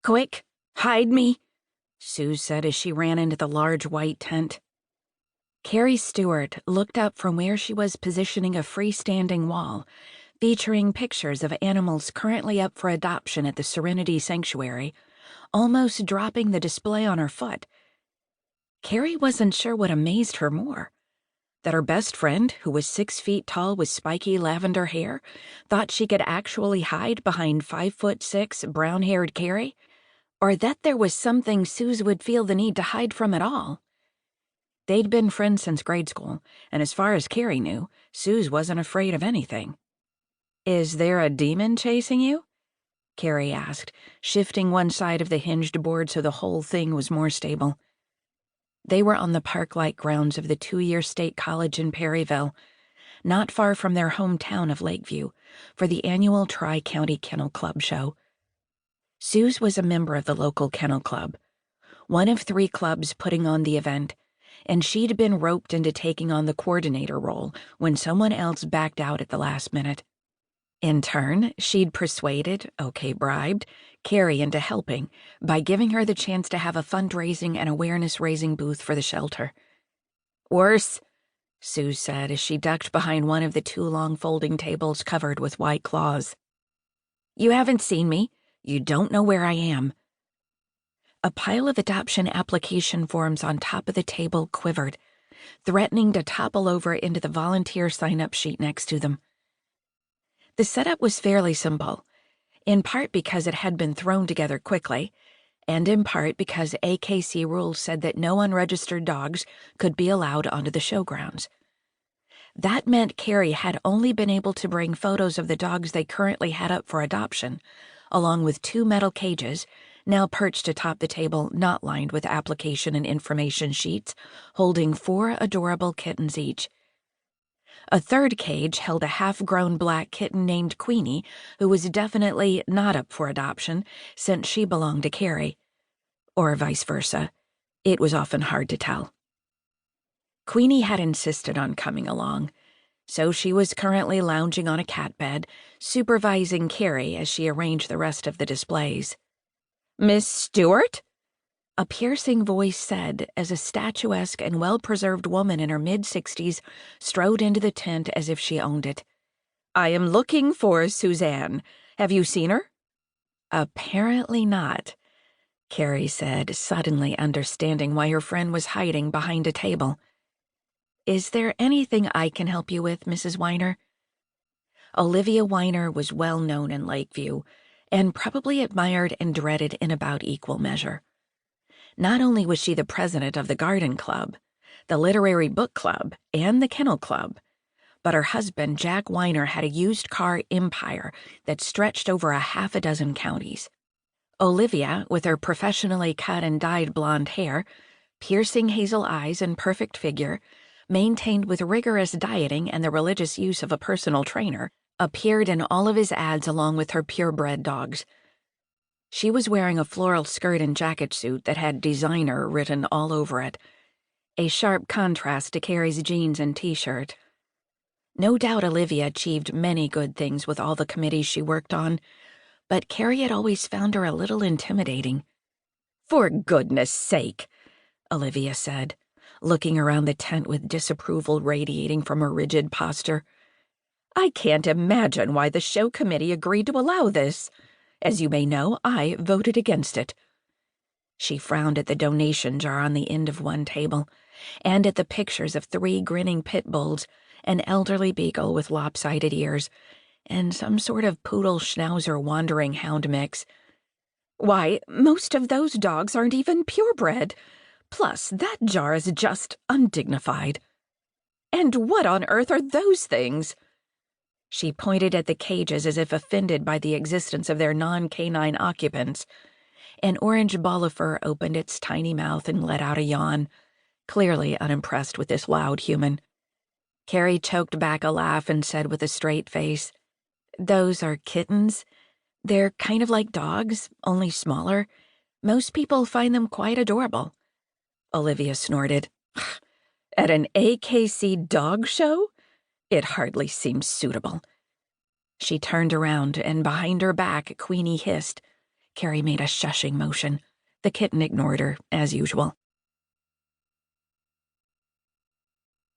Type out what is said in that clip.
Quick, hide me, Suz said as she ran into the large white tent. Kari Stuart looked up from where she was positioning a freestanding wall, featuring pictures of animals currently up for adoption at the Serenity Sanctuary, almost dropping the display on her foot. Kari wasn't sure what amazed her more. That her best friend, who was 6 feet tall with spiky lavender hair, thought she could actually hide behind 5'6" brown-haired Kari? Or that there was something Suz would feel the need to hide from at all? They'd been friends since grade school, and as far as Kari knew, Suz wasn't afraid of anything. "Is there a demon chasing you?" Kari asked, shifting one side of the hinged board so the whole thing was more stable. They were on the park-like grounds of the 2-year state college in Perryville, not far from their hometown of Lakeview, for the annual Tri-County Kennel Club show. Suz was a member of the local kennel club, one of 3 clubs putting on the event, and she'd been roped into taking on the coordinator role when someone else backed out at the last minute. In turn, she'd persuaded, bribed, Kari into helping by giving her the chance to have a fundraising and awareness-raising booth for the shelter. "Worse," Suz said as she ducked behind one of the 2 long folding tables covered with white cloths. "You haven't seen me. You don't know where I am." A pile of adoption application forms on top of the table quivered, threatening to topple over into the volunteer sign-up sheet next to them. The setup was fairly simple, in part because it had been thrown together quickly, and in part because AKC rules said that no unregistered dogs could be allowed onto the showgrounds. That meant Kari had only been able to bring photos of the dogs they currently had up for adoption, along with 2 metal cages, now perched atop the table not lined with application and information sheets, holding 4 adorable kittens each. A 3rd cage held a half-grown black kitten named Queenie, who was definitely not up for adoption, since she belonged to Kari. Or vice versa. It was often hard to tell. Queenie had insisted on coming along, so she was currently lounging on a cat bed, supervising Kari as she arranged the rest of the displays. "Miss Stuart?" a piercing voice said as a statuesque and well-preserved woman in her mid-60s strode into the tent as if she owned it. "I am looking for Suzanne. Have you seen her?" "Apparently not," Kari said, suddenly understanding why her friend was hiding behind a table. "Is there anything I can help you with, Mrs. Weiner?" Olivia Weiner was well known in Lakeview, and probably admired and dreaded in about equal measure. Not only was she the president of the Garden Club, the Literary Book Club, and the Kennel Club, but her husband, Jack Weiner, had a used car empire that stretched over a 6 counties. Olivia, with her professionally cut and dyed blonde hair, piercing hazel eyes, and perfect figure, maintained with rigorous dieting and the religious use of a personal trainer, appeared in all of his ads along with her purebred dogs. She was wearing a floral skirt and jacket suit that had designer written all over it, a sharp contrast to Kari's jeans and t-shirt. No doubt Olivia achieved many good things with all the committees she worked on, but Kari had always found her a little intimidating. "For goodness sake," Olivia said, looking around the tent with disapproval radiating from her rigid posture. "I can't imagine why the show committee agreed to allow this. As you may know, I voted against it." She frowned at the donation jar on the end of one table, and at the pictures of 3 grinning pit bulls, an elderly beagle with lopsided ears, and some sort of poodle schnauzer wandering hound mix. "Why, most of those dogs aren't even purebred. Plus, that jar is just undignified. And what on earth are those things?" She pointed at the cages as if offended by the existence of their non-canine occupants. An orange ball of fur opened its tiny mouth and let out a yawn, clearly unimpressed with this loud human. Kari choked back a laugh and said with a straight face, "Those are kittens. They're kind of like dogs, only smaller. Most people find them quite adorable." Olivia snorted. "At an AKC dog show? It hardly seems suitable." She turned around, and behind her back, Queenie hissed, Kari made a shushing motion. The kitten ignored her, as usual.